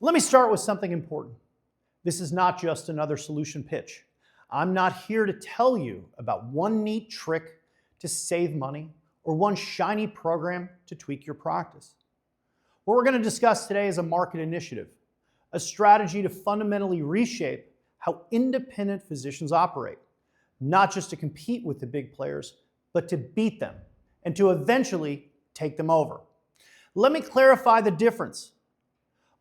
Let me start with something important. This is not just another solution pitch. I'm not here to tell you about one neat trick to save money or one shiny program to tweak your practice. What we're going to discuss today is a market initiative, a strategy to fundamentally reshape how independent physicians operate, not just to compete with the big players, but to beat them and to eventually take them over. Let me clarify the difference.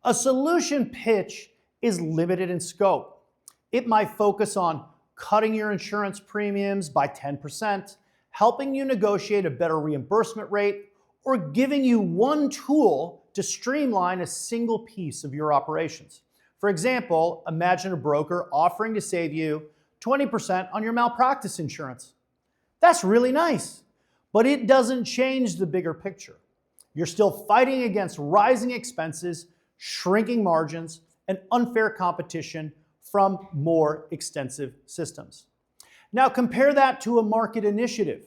A solution pitch is limited in scope. It might focus on cutting your insurance premiums by 10%, helping you negotiate a better reimbursement rate, or giving you one tool to streamline a single piece of your operations. For example, imagine a broker offering to save you 20% on your malpractice insurance. That's really nice, but it doesn't change the bigger picture. You're still fighting against rising expenses, shrinking margins, and unfair competition from more extensive systems. Now compare that to a market initiative.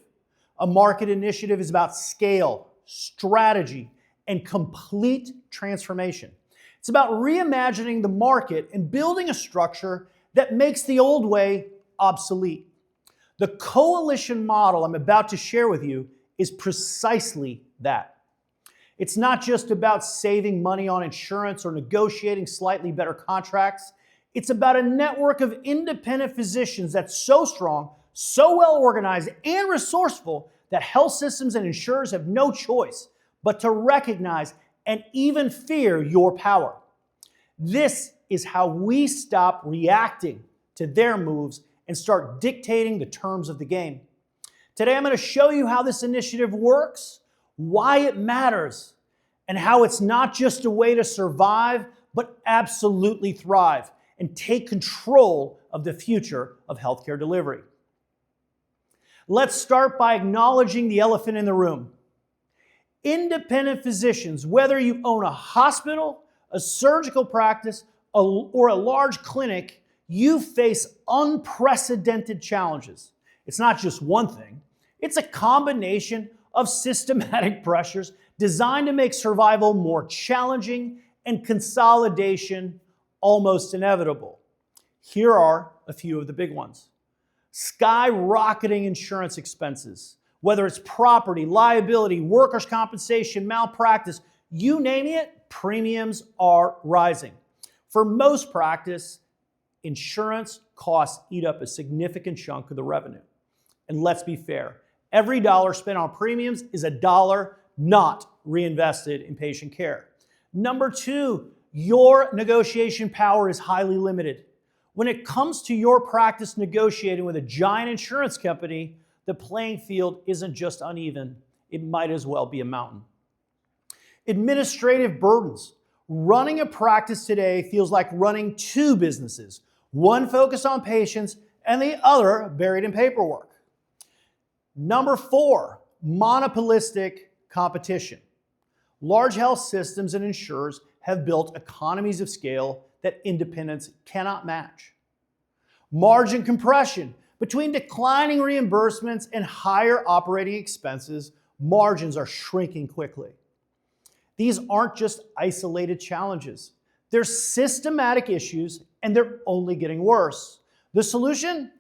A market initiative is about scale, strategy, and complete transformation. It's about reimagining the market and building a structure that makes the old way obsolete. The coalition model I'm about to share with you is precisely that. It's not just about saving money on insurance or negotiating slightly better contracts. It's about a network of independent physicians that's so strong, so well organized, and resourceful that health systems and insurers have no choice but to recognize and even fear your power. This is how we stop reacting to their moves and start dictating the terms of the game. Today, I'm going to show you how this initiative works, why it matters, and how it's not just a way to survive, but absolutely thrive and take control of the future of healthcare delivery. Let's start by acknowledging the elephant in the room. Independent physicians, whether you own a hospital, a surgical practice, or a large clinic, you face unprecedented challenges. It's not just one thing. It's a combination of systematic pressures designed to make survival more challenging and consolidation almost inevitable. Here are a few of the big ones. Skyrocketing insurance expenses, whether it's property, liability, workers' compensation, malpractice, you name it, premiums are rising. For most practice, insurance costs eat up a significant chunk of the revenue. And let's be fair, every dollar spent on premiums is a dollar not reinvested in patient care. Number two, your negotiation power is highly limited. When it comes to your practice negotiating with a giant insurance company, the playing field isn't just uneven, it might as well be a mountain. Administrative burdens. Running a practice today feels like running two businesses, one focused on patients and the other buried in paperwork. Number four, monopolistic competition. Large health systems and insurers have built economies of scale that independents cannot match. Margin compression. Between declining reimbursements and higher operating expenses, margins are shrinking quickly. These aren't just isolated challenges. They're systematic issues, and they're only getting worse. The solution?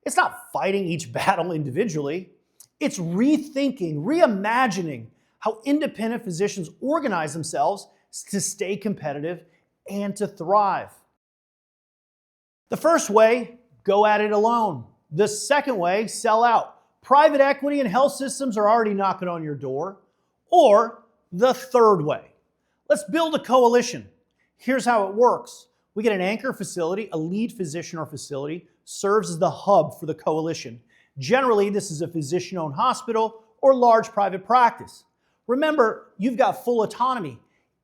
It's not fighting each battle individually. It's rethinking, reimagining how independent physicians organize themselves to stay competitive and to thrive. The first way, go at it alone. The second way, sell out. Private equity and health systems are already knocking on your door. Or the third way, let's build a coalition. Here's how it works. We get an anchor facility, a lead physician or facility, serves as the hub for the coalition. Generally, this is a physician-owned hospital or large private practice. Remember, you've got full autonomy.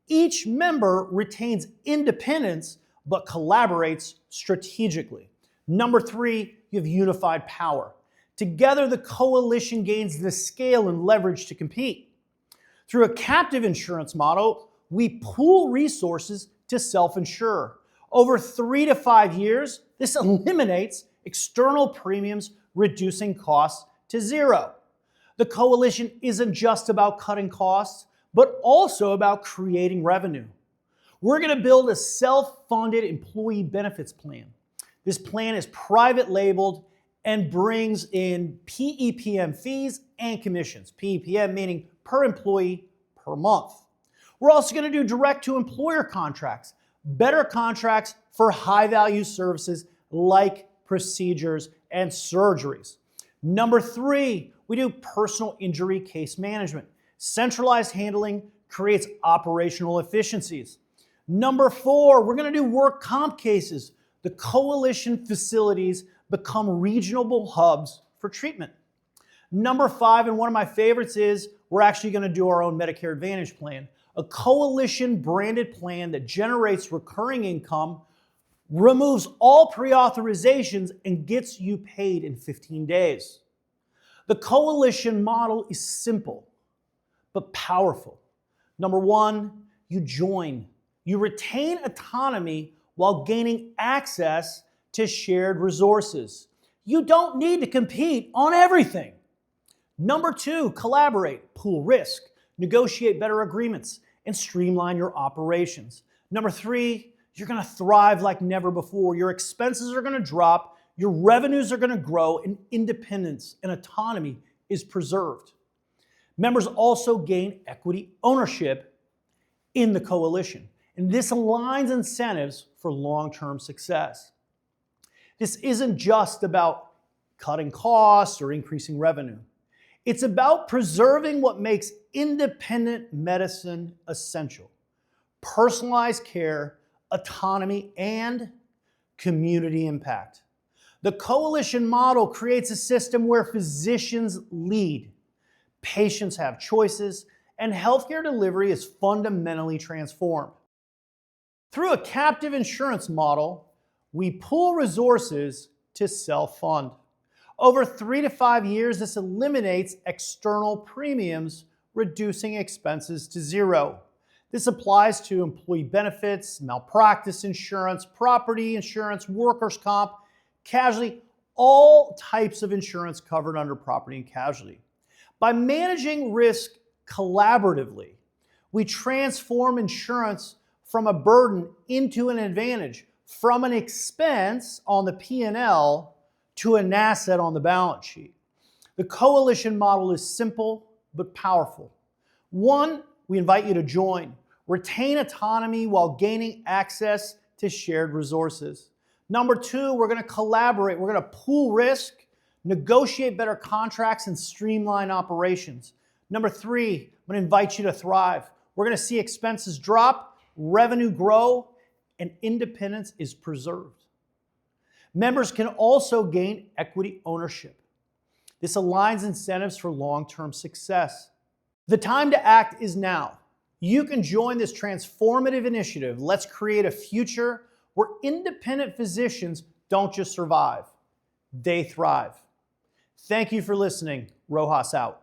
Each member retains independence but collaborates strategically. Number three, you have unified power. Together, the coalition gains the scale and leverage to compete. Through a captive insurance model, we pool resources to self-insure. Over 3 to 5 years, this eliminates external premiums, reducing costs to zero. The coalition isn't just about cutting costs, but also about creating revenue. We're going to build a self-funded employee benefits plan. This plan is private labeled and brings in PEPM fees and commissions. PEPM meaning per employee per month. We're also going to do direct-to-employer contracts, better contracts for high-value services like procedures and surgeries. Number 3, we do personal injury case management. Centralized handling creates operational efficiencies. Number 4, we're going to do work comp cases. The coalition facilities become regional hubs for treatment. Number 5, and one of my favorites, is we're actually going to do our own Medicare Advantage plan, a coalition branded plan that generates recurring income, removes all pre-authorizations, and gets you paid in 15 days. The coalition model is simple but powerful. Number 1, you join. You retain autonomy while gaining access to shared resources. You don't need to compete on everything. Number 2, collaborate, pool risk, negotiate better agreements, and streamline your operations. Number 3, you're going to thrive like never before. Your expenses are going to drop, your revenues are going to grow, and independence and autonomy is preserved. Members also gain equity ownership in the coalition, and this aligns incentives for long-term success. This isn't just about cutting costs or increasing revenue. It's about preserving what makes independent medicine essential: personalized care, autonomy, and community impact. The coalition model creates a system where physicians lead, patients have choices, and healthcare delivery is fundamentally transformed. Through a captive insurance model, we pool resources to self-fund. Over 3 to 5 years, this eliminates external premiums, reducing expenses to zero. This applies to employee benefits, malpractice insurance, property insurance, workers' comp, casualty, all types of insurance covered under property and casualty. By managing risk collaboratively, we transform insurance from a burden into an advantage, from an expense on the P&L to an asset on the balance sheet. The coalition model is simple but powerful. 1, we invite you to join. Retain autonomy while gaining access to shared resources. Number 2, we're going to collaborate. We're going to pool risk, negotiate better contracts, and streamline operations. Number 3, I'm going to invite you to thrive. We're going to see expenses drop, revenue grow, and independence is preserved. Members can also gain equity ownership. This aligns incentives for long-term success. The time to act is now. You can join this transformative initiative. Let's create a future where independent physicians don't just survive, they thrive. Thank you for listening. Rojas out.